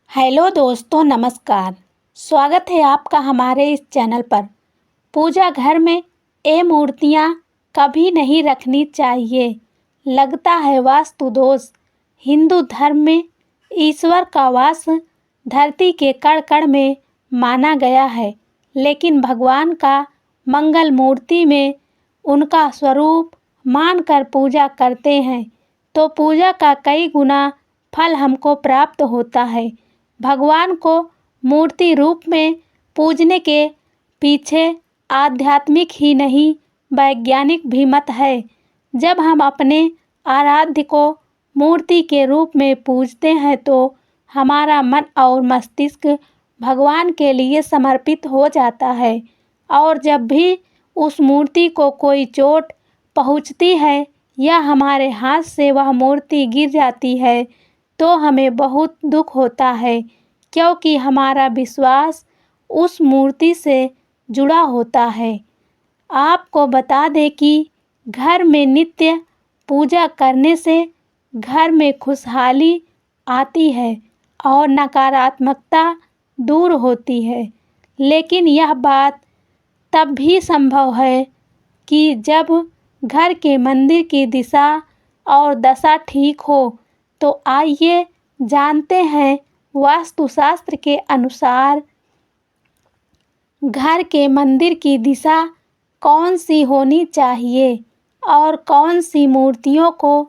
Hello दोस्तों, नमस्कार। स्वागत है आपका हमारे इस चैनल पर। पूजा घर में ये मूर्तियाँ कभी नहीं रखनी चाहिए, लगता है वास्तु दोष। हिंदू धर्म में ईश्वर का वास धरती के कण कण में माना गया है, लेकिन भगवान का मंगल मूर्ति में उनका स्वरूप मानकर पूजा करते हैं तो पूजा का कई गुना फल हमको प्राप्त होता है। भगवान को मूर्ति रूप में पूजने के पीछे आध्यात्मिक ही नहीं, वैज्ञानिक भी मत है। जब हम अपने आराध्य को मूर्ति के रूप में पूजते हैं तो हमारा मन और मस्तिष्क भगवान के लिए समर्पित हो जाता है, और जब भी उस मूर्ति को कोई चोट पहुंचती है या हमारे हाथ से वह मूर्ति गिर जाती है तो हमें बहुत दुख होता है, क्योंकि हमारा विश्वास उस मूर्ति से जुड़ा होता है। आपको बता दें कि घर में नित्य पूजा करने से घर में खुशहाली आती है और नकारात्मकता दूर होती है, लेकिन यह बात तब भी संभव है कि जब घर के मंदिर की दिशा और दशा ठीक हो। तो आइए जानते हैं वास्तुशास्त्र के अनुसार घर के मंदिर की दिशा कौन सी होनी चाहिए और कौन सी मूर्तियों को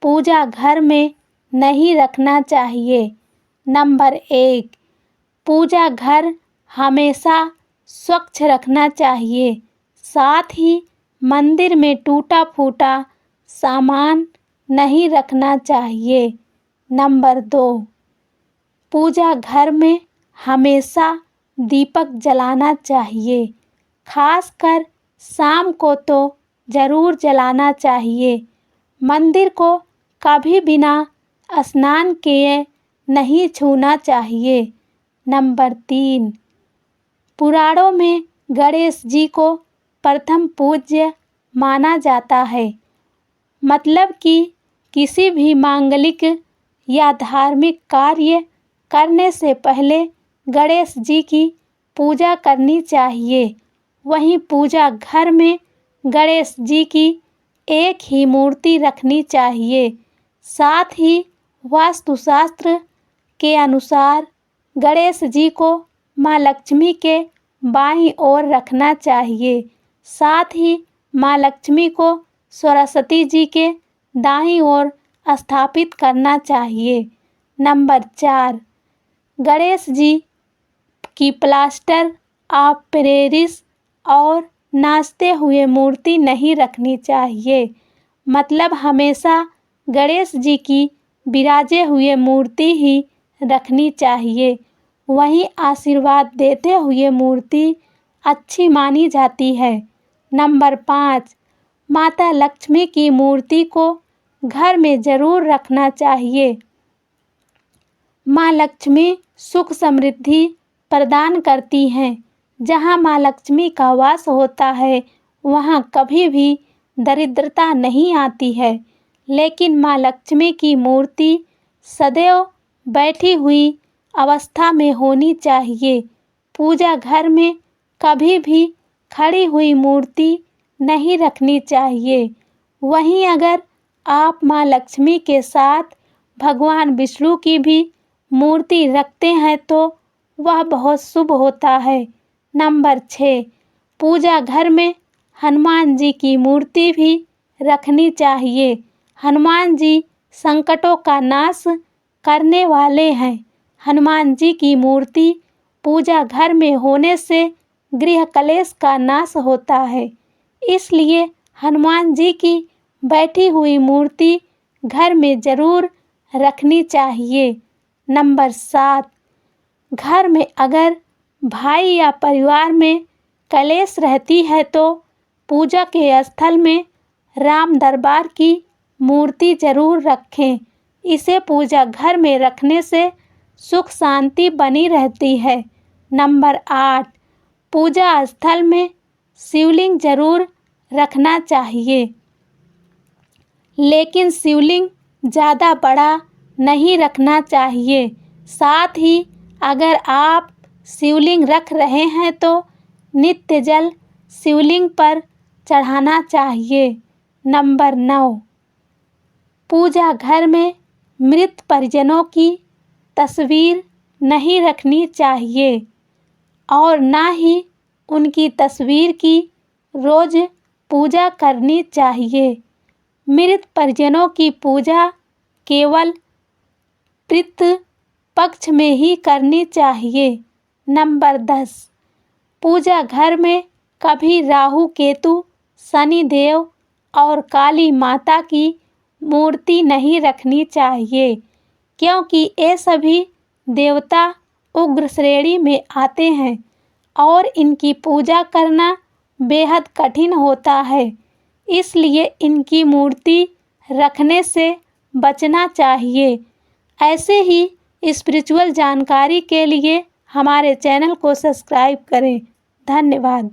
पूजा घर में नहीं रखना चाहिए। नंबर 1, पूजा घर हमेशा स्वच्छ रखना चाहिए, साथ ही मंदिर में टूटा फूटा सामान नहीं रखना चाहिए। नंबर 2, पूजा घर में हमेशा दीपक जलाना चाहिए, खासकर शाम को तो ज़रूर जलाना चाहिए। मंदिर को कभी बिना स्नान किए नहीं छूना चाहिए। नंबर 3, पुराणों में गणेश जी को प्रथम पूज्य माना जाता है, मतलब कि किसी भी मांगलिक या धार्मिक कार्य करने से पहले गणेश जी की पूजा करनी चाहिए। वहीं पूजा घर में गणेश जी की एक ही मूर्ति रखनी चाहिए। साथ ही वास्तुशास्त्र के अनुसार गणेश जी को माँ लक्ष्मी के बाईं ओर रखना चाहिए। साथ ही माँ लक्ष्मी को सरस्वती जी के दाईं ओर स्थापित करना चाहिए। नंबर 4, गणेश जी की प्लास्टर ऑफ पेरिस और नाचते हुए मूर्ति नहीं रखनी चाहिए, मतलब हमेशा गणेश जी की विराजे हुए मूर्ति ही रखनी चाहिए। वहीं आशीर्वाद देते हुए मूर्ति अच्छी मानी जाती है। नंबर 5, माता लक्ष्मी की मूर्ति को घर में ज़रूर रखना चाहिए। माँ लक्ष्मी सुख समृद्धि प्रदान करती हैं। जहाँ माँ लक्ष्मी का वास होता है वहाँ कभी भी दरिद्रता नहीं आती है, लेकिन माँ लक्ष्मी की मूर्ति सदैव बैठी हुई अवस्था में होनी चाहिए। पूजा घर में कभी भी खड़ी हुई मूर्ति नहीं रखनी चाहिए। वहीं अगर आप माँ लक्ष्मी के साथ भगवान विष्णु की भी मूर्ति रखते हैं तो वह बहुत शुभ होता है। नंबर 6, पूजा घर में हनुमान जी की मूर्ति भी रखनी चाहिए। हनुमान जी संकटों का नाश करने वाले हैं। हनुमान जी की मूर्ति पूजा घर में होने से गृह कलेश का नाश होता है, इसलिए हनुमान जी की बैठी हुई मूर्ति घर में ज़रूर रखनी चाहिए। नंबर 7, घर में अगर भाई या परिवार में कलेश रहती है तो पूजा के स्थल में राम दरबार की मूर्ति ज़रूर रखें। इसे पूजा घर में रखने से सुख शांति बनी रहती है। नंबर 8, पूजा स्थल में शिवलिंग ज़रूर रखना चाहिए, लेकिन शिवलिंग ज़्यादा बड़ा नहीं रखना चाहिए। साथ ही अगर आप शिवलिंग रख रहे हैं तो नित्य जल शिवलिंग पर चढ़ाना चाहिए। नंबर 9, पूजा घर में मृत परिजनों की तस्वीर नहीं रखनी चाहिए और ना ही उनकी तस्वीर की रोज़ पूजा करनी चाहिए। मृत परिजनों की पूजा केवल पितृ पक्ष में ही करनी चाहिए। नंबर 10, पूजा घर में कभी राहु केतु, शनि देव और काली माता की मूर्ति नहीं रखनी चाहिए, क्योंकि ये सभी देवता उग्र श्रेणी में आते हैं और इनकी पूजा करना बेहद कठिन होता है। इसलिए इनकी मूर्ति रखने से बचना चाहिए। ऐसे ही स्पिरिचुअल जानकारी के लिए हमारे चैनल को सब्सक्राइब करें। धन्यवाद।